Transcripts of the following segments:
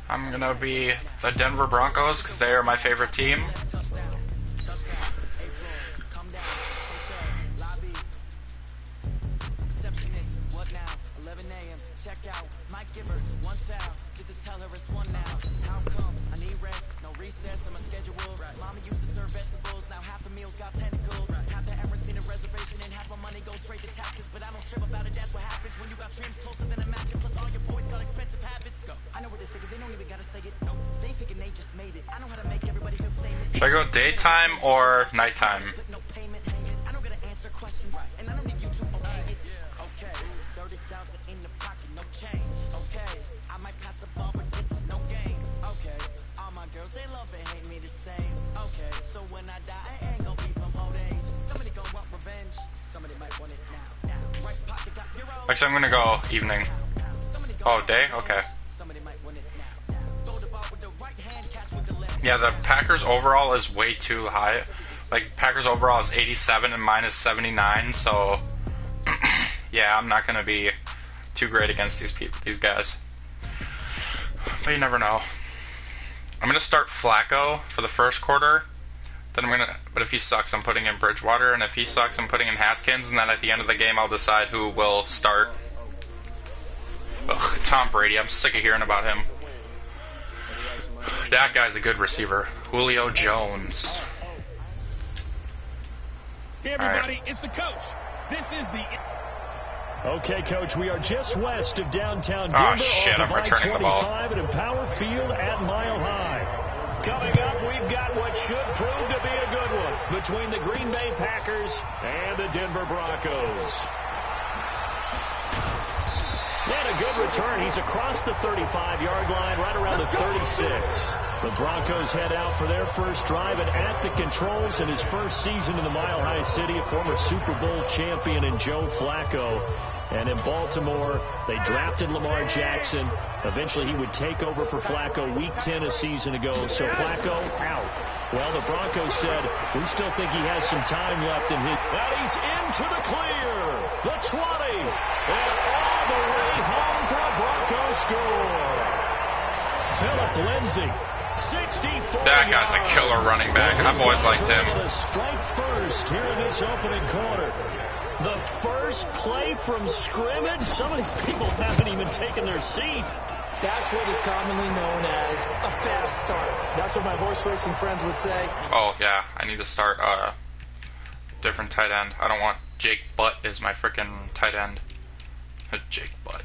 I'm gonna be the Denver Broncos because they are my favorite team. Should I go daytime or nighttime? Actually, I'm gonna go evening. Oh, day? Okay. Yeah, the Packers overall is way too high. Like, Packers overall is 87 and mine is 79, so yeah, I'm not gonna be too great against these guys. But you never know. I'm gonna start Flacco for the first quarter. Then but if he sucks, I'm putting in Bridgewater, and if he sucks, I'm putting in Haskins, and then at the end of the game, I'll decide who will start. Ugh, Tom Brady, I'm sick of hearing about him. That guy's a good receiver. Julio Jones. Hey everybody, It's the coach. This is the... Okay, Coach, we are just west of downtown Denver. Oh, shit, I'm returning the ball. At Empower Field at Mile High. Coming up, we've got what should prove to be a good one between the Green Bay Packers and the Denver Broncos. And a good return. He's across the 35-yard line, right around the 36. The Broncos head out for their first drive and at the controls in his first season in the Mile High City, a former Super Bowl champion in Joe Flacco. And in Baltimore, they drafted Lamar Jackson. Eventually, he would take over for Flacco Week 10 a season ago. So Flacco out. Well, the Broncos said, we still think he has some time left in his... Well, he's into the clear. The 20. And all the way home for a Bronco score. Philip Lindsay. 64. That guy's a killer running back. I've always liked him. Strike first here in this opening quarter. The first play from scrimmage. Some of these people haven't even taken their seat. That's what is commonly known as a fast start. That's what my horse racing friends would say. Oh, yeah. I need to start a different tight end. I don't want Jake Butt as my freaking tight end. Jake Butt.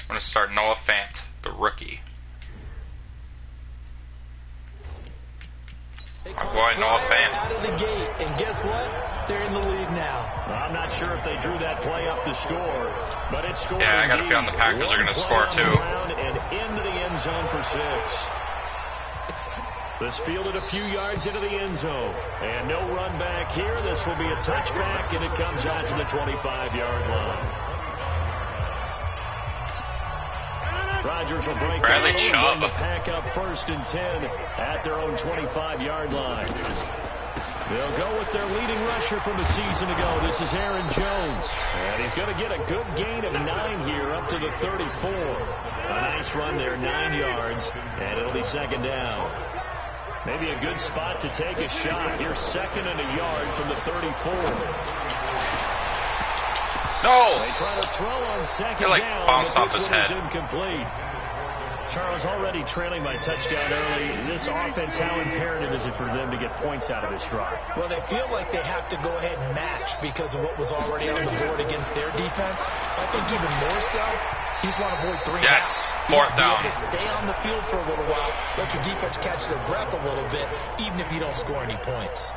I'm going to start Noah Fant, the rookie. My boy Noah Fant. Out of the gate, and guess what? They're in the lead now. I'm not sure if they drew that play up to score, but it's scored. Yeah, I got a feeling the Packers are going to score too. And into the end zone for 6. This fielded a few yards into the end zone, and no run back here. This will be a touchback, and it comes out to the 25-yard line. Rodgers will break Bradley Chubb. The pack up 1st and 10 at their own 25-yard line. They'll go with their leading rusher from a season ago. This is Aaron Jones. And he's going to get a good gain of 9 here up to the 34. A nice run there, 9 yards, and it'll be 2nd down. Maybe a good spot to take a shot. Here's 2nd and a yard from the 34. No! They try to throw on 2nd He, like, down, bounced but off this his one is head. incomplete. Charles, already trailing by touchdown early. This offense, how imperative is it for them to get points out of this drive? Well, they feel like they have to go ahead and match because of what was already on the board against their defense. I think even more so, you just want to avoid 3 Yes, downs. 4th down. You have to stay on the field for a little while, let your defense catch their breath a little bit, even if you don't score any points.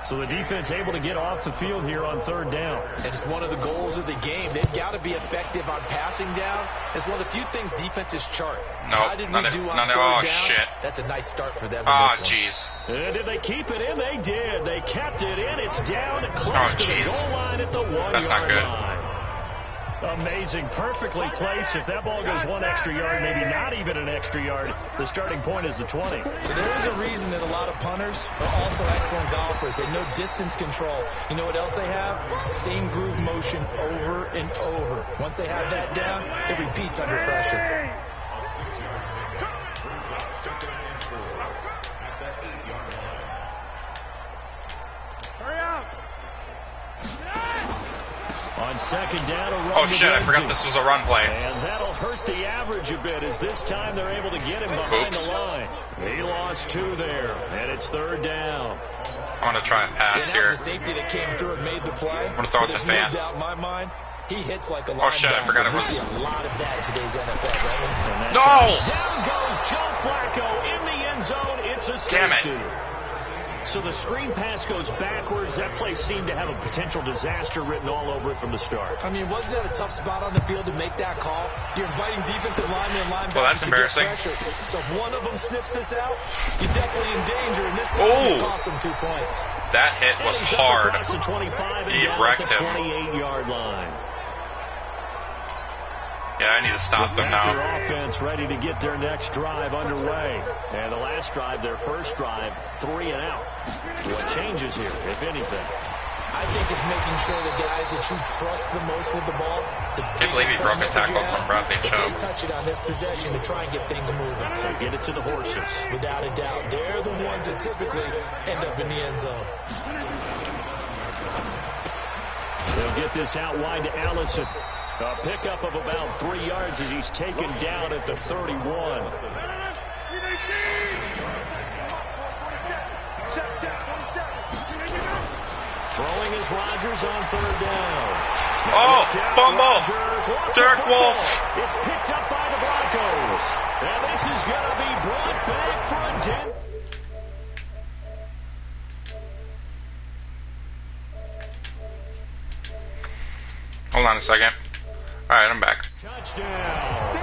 So the defense able to get off the field here on 3rd down. And it's one of the goals of the game. They've got to be effective on passing downs. It's one of the few things defenses chart. Nope, How did we do on 3rd down? Shit. That's a nice start for them. Oh, jeez. And did they keep it in? They did. They kept it in. It's down close to the goal line at the 1-yard line. Amazing. Perfectly placed. If that ball goes 1 extra yard, maybe not even an extra yard, the starting point is the 20. So there is a reason that a lot of punters are also excellent golfers. They know distance control. You know what else they have? Same groove motion over and over. Once they have that down, it repeats under pressure. On second down, a run. Oh shit, I forgot this was a run play. And that'll hurt the average a bit as this time they're able to get him behind the line. He lost 2 there, and it's third down. I'm going to try a pass here. The safety that came through and made the play. I'm going to throw it to Fan. In my mind, he hits like a oh shit, I forgot it was. a lot of that in today's NFL, right? No! Down goes Joe Flacco in the end zone. It's a safety. Damn it. So the screen pass goes backwards. That play seemed to have a potential disaster written all over it from the start. I mean, wasn't that a tough spot on the field to make that call? You're inviting defensive linemen and linebackers well, that's embarrassing. to get pressure. So if one of them sniffs this out, you're definitely in danger. And this time it cost them 2 points. That hit was hard. The 25 and He down wrecked at the him. 28-yard line. Yeah, I need to stop them now. Their offense ready to get their next drive underway. And the last drive, their first drive, 3 and out. What changes here, if anything? I think it's making sure the guys that you trust the most with the ball. Can't believe he broke a tackle from Bradley Chubb. They touch it on this possession to try and get things moving. So get it to the horses. Without a doubt. They're the ones that typically end up in the end zone. They'll get this out wide to Allison. A pickup of about 3 yards as he's taken down at the 31. Throwing is Rodgers on third down. Oh, fumble. Derek Wolf. It's picked up by the Broncos. And this is going to be brought back for a dent. Hold on a second. All right, I'm back. Touchdown.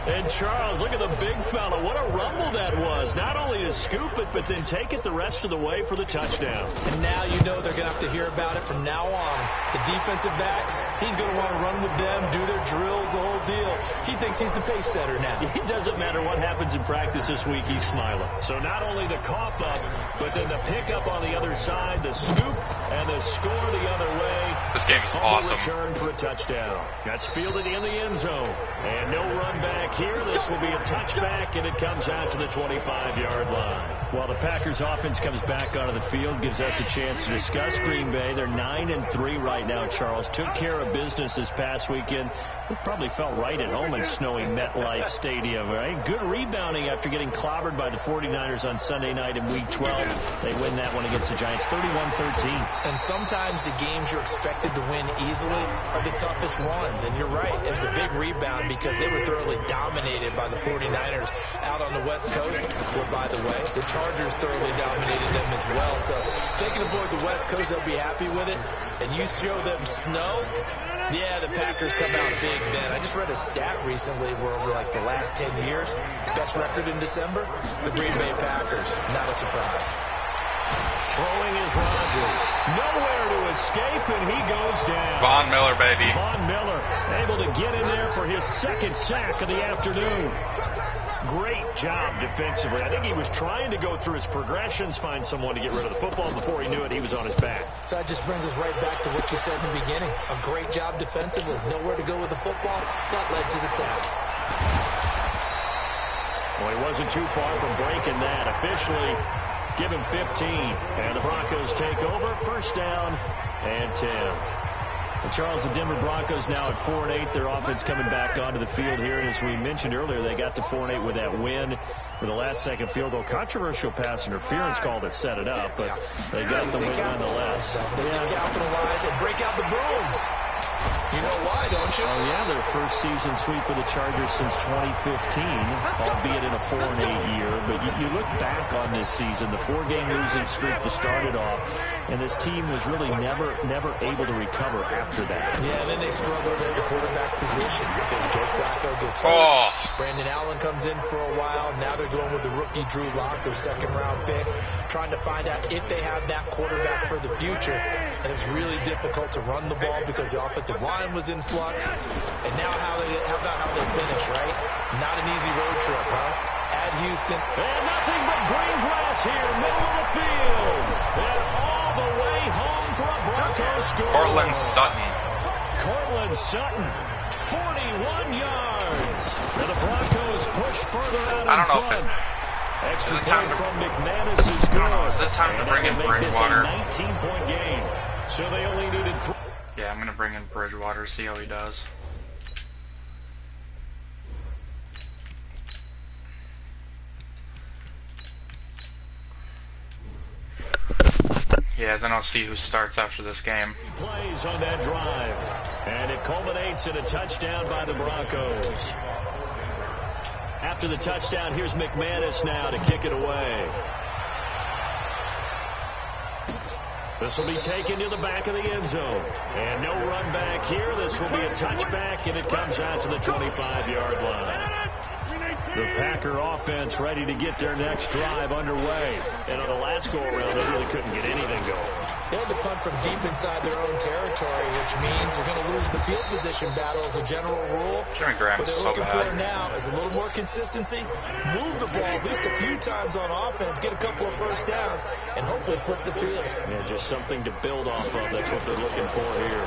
And Charles, look at the big fella. What a rumble that was. Not only to scoop it, but then take it the rest of the way for the touchdown. And now you know they're going to have to hear about it from now on. The defensive backs, he's going to want to run with them, do their drills, the whole deal. He thinks he's the pace setter now. It doesn't matter what happens in practice this week, he's smiling. So not only the cough up, but then the pickup on the other side, the scoop, and the score the other way. This game is awesome. Return for a touchdown. That's fielded in the end zone. And no run back here. This will be a touchback, and it comes out to the 25-yard line. While the Packers offense comes back onto the field, gives us a chance to discuss Green Bay. They're 9-3 right now, Charles. Took care of business this past weekend. They probably felt right at home in snowy MetLife Stadium, right? Good rebounding after getting clobbered by the 49ers on Sunday night in Week 12. They win that one against the Giants, 31-13. And sometimes the games you're expected to win easily are the toughest ones. And you're right, it was a big rebound because they were thoroughly dominated by the 49ers out on the West Coast. Where, by the way, the Chargers thoroughly dominated them as well. So if they can avoid the West Coast, they'll be happy with it. And you show them snow, yeah, the Packers come out big then. I just read a stat recently where over like the last 10 years, best record in December, the Green Bay Packers. Not a surprise. Throwing is Rodgers. Nowhere to escape, and he goes down. Von Miller, baby. Von Miller able to get in there for his second sack of the afternoon. Great job defensively. I think he was trying to go through his progressions, find someone to get rid of the football. Before he knew it, he was on his back. So that just brings us right back to what you said in the beginning. A great job defensively. Nowhere to go with the football. That led to the sack. Well, he wasn't too far from breaking that. Officially, give him 15. And the Broncos take over. First down and 10. And Charles, the Denver Broncos now at 4-8. Their offense coming back onto the field here. And as we mentioned earlier, they got to 4-8 with that win with a last-second field goal. Controversial pass interference call that set it up, but they got the win nonetheless. They capitalize and break out the brooms. You know why, don't you? Oh, yeah, their first season sweep of the Chargers since 2015, albeit in a 4-8 year. But you look back on this season, the 4-game losing streak to start it off, and this team was really never able to recover after that. Yeah, and then they struggled at the quarterback position because Joe Flacco gets hurt. Brandon Allen comes in for a while. Now they're going with the rookie Drew Lock, their second-round pick, trying to find out if they have that quarterback for the future. And it's really difficult to run the ball because the offensive line was in flux. And now how about how they finish, right? Not an easy road trip, huh? At Houston. And nothing but green grass here, middle of the field. And all the way home for a Broncos score. Cortland Sutton. Cortland Sutton. 41 yards. And the Broncos push further out I don't know front. if it... Extra Is it time point to... from McManus is good. I don't know, is it time to bring in Bridgewater? 19-point game. So they only needed 3. Yeah, I'm going to bring in Bridgewater, see how he does. Yeah, then I'll see who starts after this game. Plays on that drive. And it culminates in a touchdown by the Broncos. After the touchdown, here's McManus now to kick it away. This will be taken to the back of the end zone. And no run back here. This will be a touchback, and it comes out to the 25-yard line. The Packer offense ready to get their next drive underway. And on the last go-around, they really couldn't get anything going. They had to punt from deep inside their own territory, which means they're going to lose the field position battle as a general rule. Jimmy Graham's what they're so looking bad. for now is a little more consistency, move the ball at least a few times on offense, get a couple of first downs, and hopefully flip the field. Yeah, just something to build off of. That's what they're looking for here.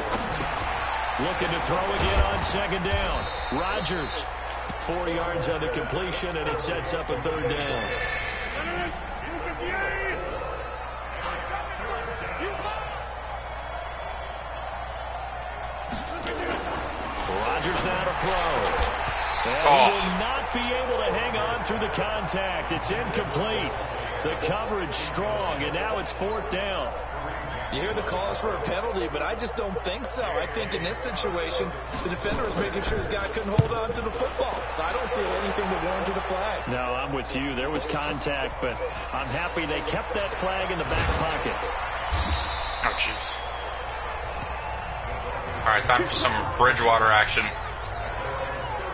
Looking to throw again on second down. Rodgers, 4 yards on the completion, and it sets up a third down. Rodgers now to throw. And he will not be able to hang on through the contact. It's incomplete. The coverage strong, and now it's fourth down. You hear the calls for a penalty, but I just don't think so. I think in this situation, the defender was making sure his guy couldn't hold on to the football. So I don't see anything to warrant to the flag. No, I'm with you. There was contact, but I'm happy they kept that flag in the back pocket. Oh, jeez. All right, time for some Bridgewater action.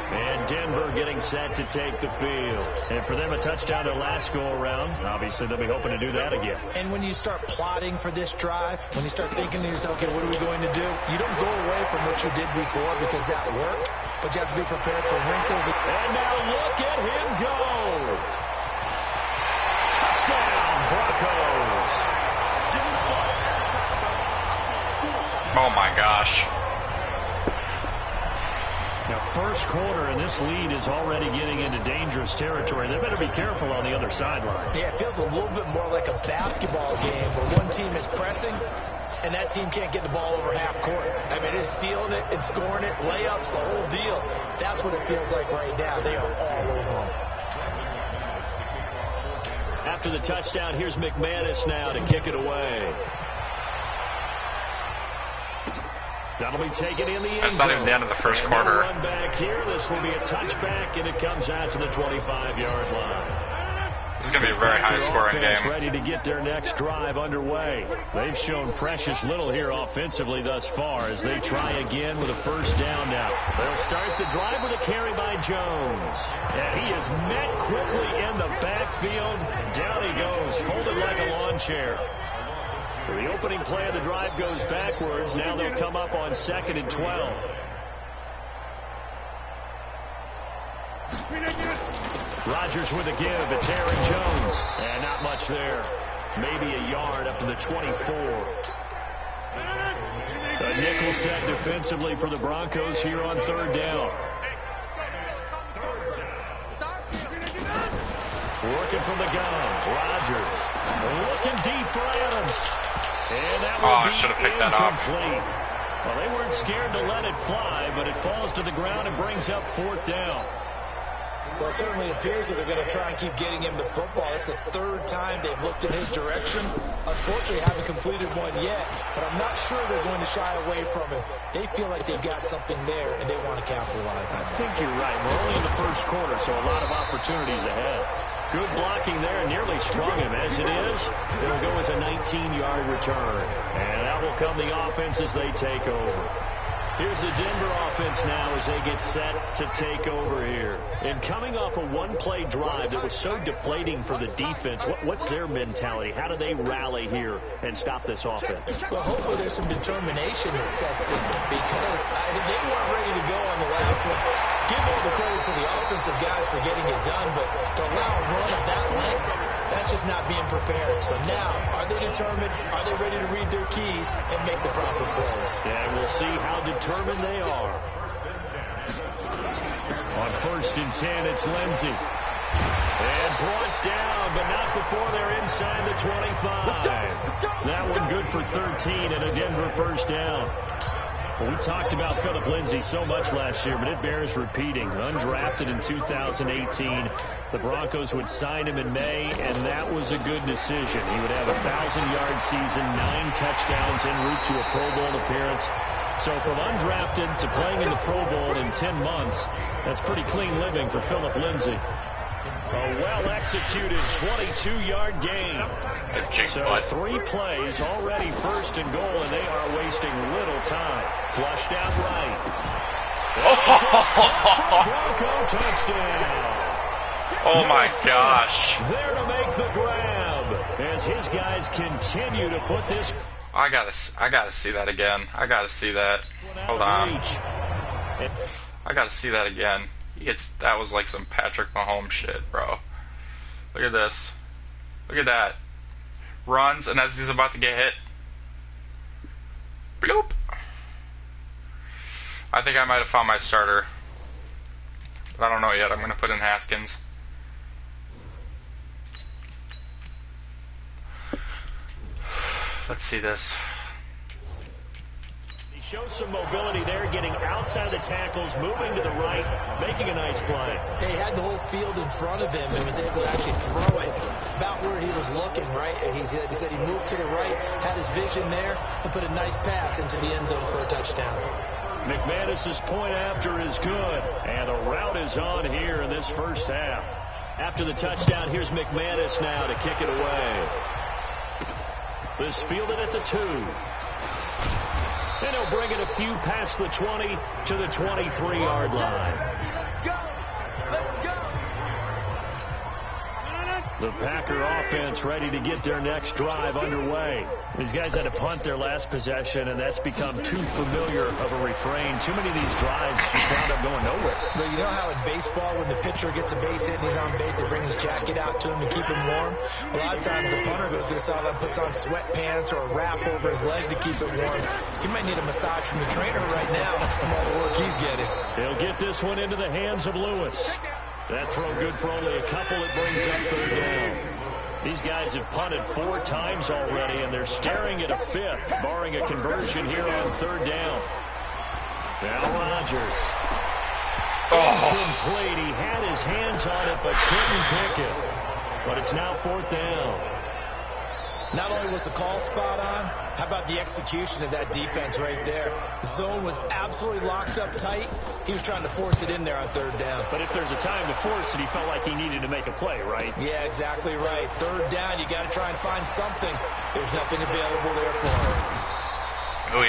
And Denver getting set to take the field. And for them, a touchdown their last go-around. Obviously, they'll be hoping to do that again. And when you start plotting for this drive, when you start thinking to yourself, okay, what are we going to do? You don't go away from what you did before because that worked, but you have to be prepared for wrinkles. And now look at him go. Touchdown, Broncos. Oh, my gosh. Now, first quarter, and this lead is already getting into dangerous territory. They better be careful on the other sideline. Yeah, it feels a little bit more like a basketball game where one team is pressing and that team can't get the ball over half court. I mean, it's stealing it, it's scoring it, layups, the whole deal. That's what it feels like right now. They are all over it. After the touchdown, here's McManus now to kick it away. That'll be taken in the end zone. That's not even the end of the first quarter. Run back here. This will be a touchback, and it comes out to the 25-yard line. This is going to be a very high-scoring game. Ready to get their next drive underway. They've shown precious little here offensively thus far as they try again with a first down now. They'll start the drive with a carry by Jones. And he is met quickly in the backfield. Down he goes, folded like a lawn chair. So the opening play of the drive goes backwards. Now they'll come up on 2nd and 12. Rodgers with a give. It's Aaron Jones. And not much there. Maybe a yard up to the 24. A nickel set defensively for the Broncos here on third down. Working from the gun. Rodgers. Looking deep for Adams. And that will be should have picked that off. Well, they weren't scared to let it fly, but it falls to the ground and brings up fourth down. Well, it certainly appears that they're going to try and keep getting him the football. It's the third time they've looked in his direction. Unfortunately, haven't completed one yet, but I'm not sure they're going to shy away from him. They feel like they've got something there, and they want to capitalize on it. I think you're right. We're only in the first quarter, so a lot of opportunities ahead. Good blocking there, nearly sprung him. As it is, it'll go as a 19-yard return. And out will come the offense as they take over. Here's the Denver offense now as they get set to take over here. And coming off a one-play drive that was so deflating for the defense, what's their mentality? How do they rally here and stop this offense? Well, hopefully there's some determination that sets in because they weren't ready to go on the last one. Give all the credit to the offensive guys for getting it done, but to allow a run of that length, that's just not being prepared. So now, are they determined? Are they ready to read their keys and make the proper plays? And we'll see how determined they are. 1st and 10. It's Lindsey. And brought down, but not before they're inside the 25. That one good for 13 and a Denver first down. Well, we talked about Philip Lindsey so much last year, but it bears repeating. Undrafted in 2018. The Broncos would sign him in May, and that was a good decision. He would have a 1,000-yard season, 9 touchdowns en route to a Pro Bowl appearance. So from undrafted to playing in the Pro Bowl in 10 months, that's pretty clean living for Philip Lindsey. A well-executed 22-yard gain. So 3 plays, already 1st and goal, and they are wasting little time. Flushed out right. Bronco touchdown. Oh my gosh. There to make the grab as his guys continue to put this. I gotta see that again. I gotta see that. Hold on. I gotta see that again. That was like some Patrick Mahomes shit, bro. Look at this. Look at that. Runs, and as he's about to get hit, bloop. I think I might have found my starter, but I don't know yet. I'm gonna put in Haskins. Let's see this. He shows some mobility there, getting outside the tackles, moving to the right, making a nice play. He had the whole field in front of him and was able to actually throw it about where he was looking, right? He said he moved to the right, had his vision there, and put a nice pass into the end zone for a touchdown. McManus's point after is good, and the route is on here in this first half. After the touchdown, here's McManus now to kick it away. This fielded at the 2. And he'll bring it a few past the 20 to the 23-yard line. Let's go. The Packer offense ready to get their next drive underway. These guys had to punt their last possession, and that's become too familiar of a refrain. Too many of these drives just wound up going nowhere. Well, you know how in baseball, when the pitcher gets a base hit and he's on base, they bring his jacket out to him to keep him warm? A lot of times the punter goes to the sideline, puts on sweatpants or a wrap over his leg to keep it warm. He might need a massage from the trainer right now from all the work he's getting. They'll get this one into the hands of Lewis. That throw good for only a couple. It brings up 3rd down. These guys have punted 4 times already, and they're staring at a 5th, barring a conversion here on 3rd down. Now Rodgers. Incomplete. He had his hands on it, but couldn't pick it. But it's now 4th down. Not only was the call spot on, how about the execution of that defense right there? The zone was absolutely locked up tight. He was trying to force it in there on 3rd down. But if there's a time to force it, he felt like he needed to make a play, right? Yeah, exactly right. 3rd down, you got to try and find something. There's nothing available there for him. Oh, yeah.